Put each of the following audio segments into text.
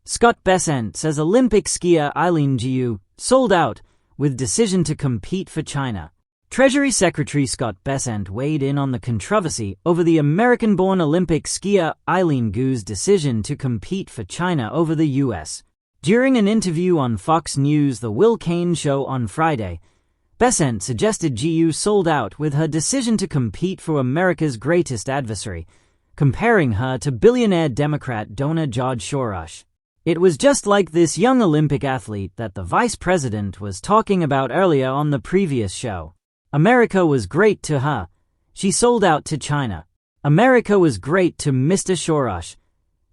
Scott Bessent says Olympic skier Eileen sold out, with decision to compete for China. Treasury Secretary Scott Bessent weighed in on the controversy over the American-born Olympic skier Eileen's decision to compete for China over the U.S. During an interview on Fox News' The Will Cain Show on Friday, Bessent suggested Gu sold out with her decision to compete for America's greatest adversary, comparing her to billionaire Democrat donor George Soros. It was just like this young Olympic athlete that the vice president was talking about earlier on the previous show. America was great to her. She sold out to China. America was great to Mr. Soros,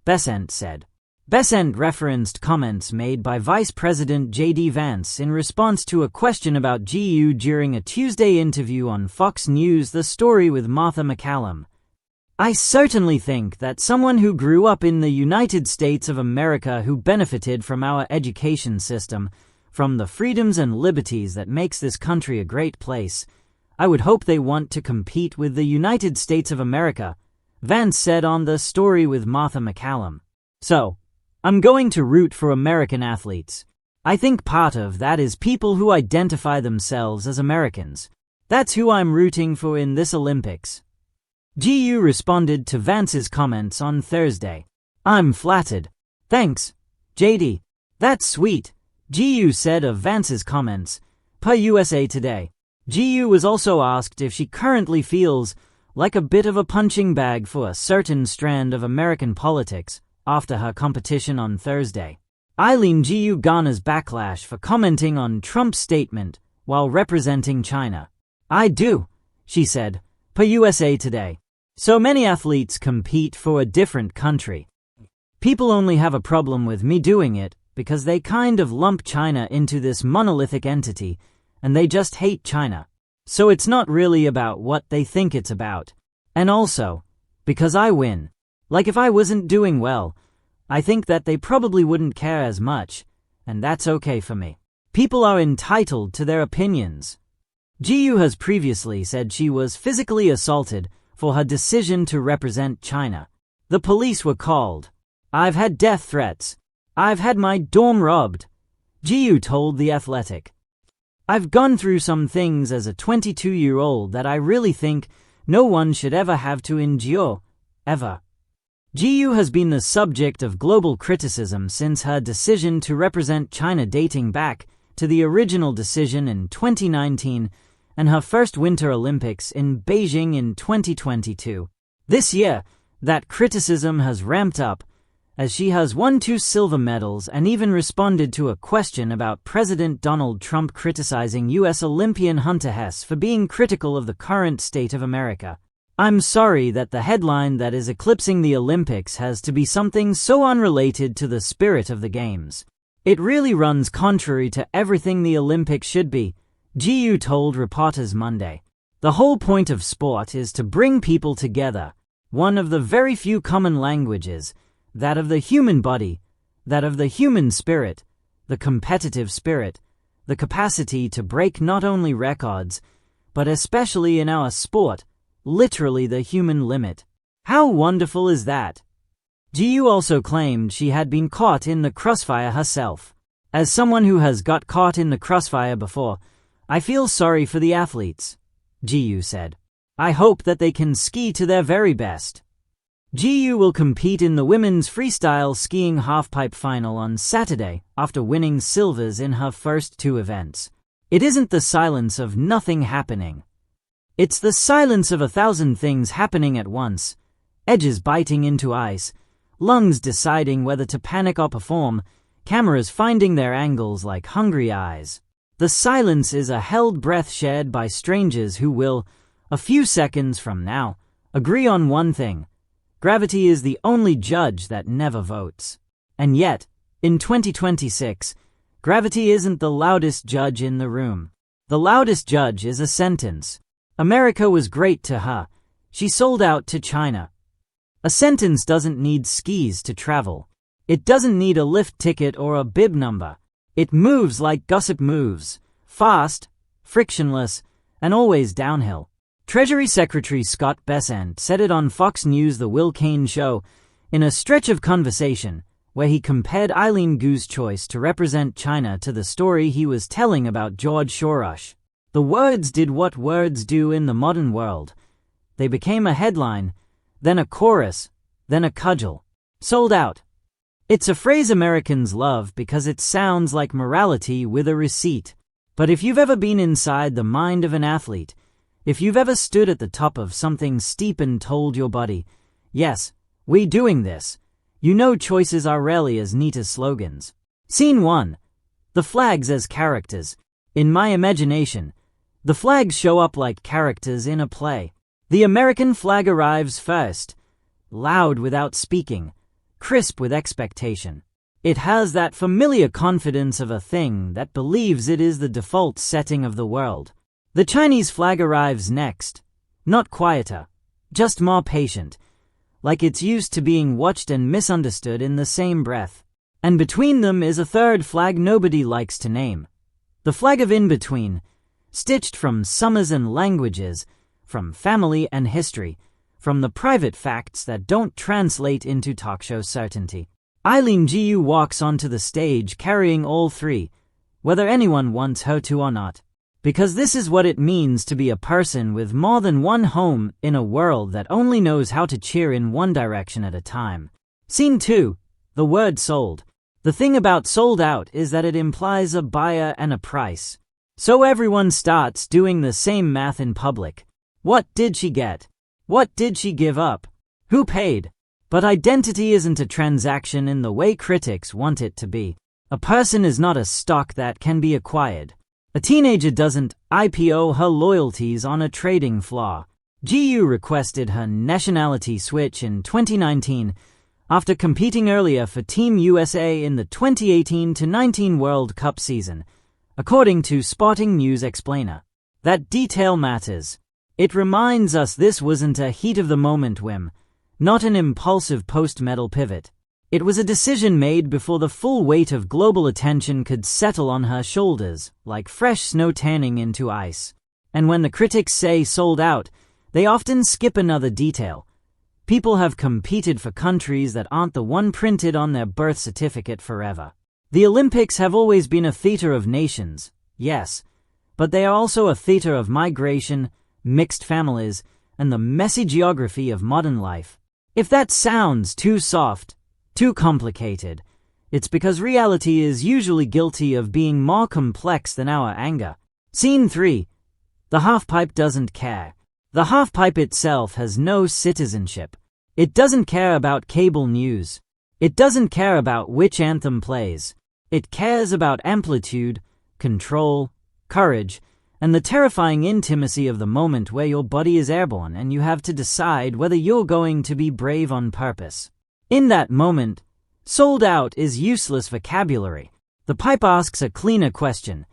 Bessent said. Bessent referenced comments made by Vice President J.D. Vance in response to a question about Gu during a Tuesday interview on Fox News' The Story with Martha McCallum. I certainly think that someone who grew up in the United States of America, who benefited from our education system, from the freedoms and liberties that makes this country a great place, I would hope they want to compete with the United States of America, Vance said on The Story with Martha McCallum. So, I'm going to root for American athletes. I think part of that is people who identify themselves as Americans. That's who I'm rooting for in this Olympics. Gu responded to Vance's comments on Thursday. I'm flattered. Thanks, JD. That's sweet, Gu said of Vance's comments, per USA Today. Gu was also asked if she currently feels like a bit of a punching bag for a certain strand of American politics after her competition on Thursday. Eileen garners backlash for commenting on Trump's statement while representing China. I do, she said, per USA Today. So many athletes compete for a different country. People only have a problem with me doing it because they kind of lump China into this monolithic entity and they just hate China. So it's not really about what they think it's about. And also, because I win. Like if I wasn't doing well, I think that they probably wouldn't care as much, and that's okay for me. People are entitled to their opinions. Gu has previously said she was physically assaulted for her decision to represent China. The police were called. I've had death threats. I've had my dorm robbed, Gu told The Athletic. I've gone through some things as a 22-year-old that I really think no one should ever have to endure, ever. Gu has been the subject of global criticism since her decision to represent China, dating back to the original decision in 2019 and her first Winter Olympics in Beijing in 2022. This year, that criticism has ramped up, as she has won 2 silver medals and even responded to a question about President Donald Trump criticizing U.S. Olympian Hunter Hess for being critical of the current state of America. I'm sorry that the headline that is eclipsing the Olympics has to be something so unrelated to the spirit of the Games. It really runs contrary to everything the Olympics should be, Gu told reporters Monday. The whole point of sport is to bring people together, one of the very few common languages, that of the human body, that of the human spirit, the competitive spirit, the capacity to break not only records, but especially in our sport, literally the human limit. How wonderful is that? Gu also claimed she had been caught in the crossfire herself. As someone who has got caught in the crossfire before, I feel sorry for the athletes, Gu said. I hope that they can ski to their very best. Gu will compete in the women's freestyle skiing halfpipe final on Saturday after winning silvers in her first 2 events. It isn't the silence of nothing happening. It's the silence of 1,000 things happening at once, edges biting into ice, lungs deciding whether to panic or perform, cameras finding their angles like hungry eyes. The silence is a held breath shared by strangers who will, a few seconds from now, agree on one thing. Gravity is the only judge that never votes. And yet, in 2026, gravity isn't the loudest judge in the room. The loudest judge is a sentence. America was great to her. She sold out to China. A sentence doesn't need skis to travel. It doesn't need a lift ticket or a bib number. It moves like gossip moves, fast, frictionless, and always downhill. Treasury Secretary Scott Bessent said it on Fox News' The Will Cain Show in a stretch of conversation where he compared Eileen Gu's choice to represent China to the story he was telling about George Soros. The words did what words do in the modern world. They became a headline, then a chorus, then a cudgel. Sold out. It's a phrase Americans love because it sounds like morality with a receipt. But if you've ever been inside the mind of an athlete, if you've ever stood at the top of something steep and told your body, yes, we doing this, you know choices are rarely as neat as slogans. Scene 1. The flags as characters. In my imagination, the flags show up like characters in a play. The American flag arrives first, loud without speaking, crisp with expectation. It has that familiar confidence of a thing that believes it is the default setting of the world. The Chinese flag arrives next, not quieter, just more patient, like it's used to being watched and misunderstood in the same breath. And between them is a third flag nobody likes to name. The flag of in-between, stitched from summers and languages, from family and history, from the private facts that don't translate into talk show certainty. Eileen Gu walks onto the stage carrying all three, whether anyone wants her to or not. Because this is what it means to be a person with more than one home in a world that only knows how to cheer in one direction at a time. Scene 2. The word sold. The thing about sold out is that it implies a buyer and a price. So everyone starts doing the same math in public. What did she get? What did she give up? Who paid? But identity isn't a transaction in the way critics want it to be. A person is not a stock that can be acquired. A teenager doesn't IPO her loyalties on a trading floor. Gu requested her nationality switch in 2019 after competing earlier for Team USA in the 2018-19 World Cup season, according to Sporting News explainer. That detail matters. It reminds us this wasn't a heat-of-the-moment whim, not an impulsive post-medal pivot. It was a decision made before the full weight of global attention could settle on her shoulders, like fresh snow tanning into ice. And when the critics say sold out, they often skip another detail. People have competed for countries that aren't the one printed on their birth certificate forever. The Olympics have always been a theater of nations, yes, but they are also a theater of migration, mixed families, and the messy geography of modern life. If that sounds too soft, too complicated, it's because reality is usually guilty of being more complex than our anger. Scene 3. The halfpipe doesn't care. The halfpipe itself has no citizenship. It doesn't care about cable news. It doesn't care about which anthem plays. It cares about amplitude, control, courage, and the terrifying intimacy of the moment where your body is airborne and you have to decide whether you're going to be brave on purpose. In that moment, sold out is useless vocabulary. The pipe asks a cleaner question.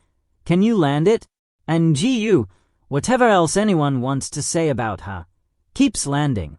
Can you land it? And Gu, whatever else anyone wants to say about her, keeps landing.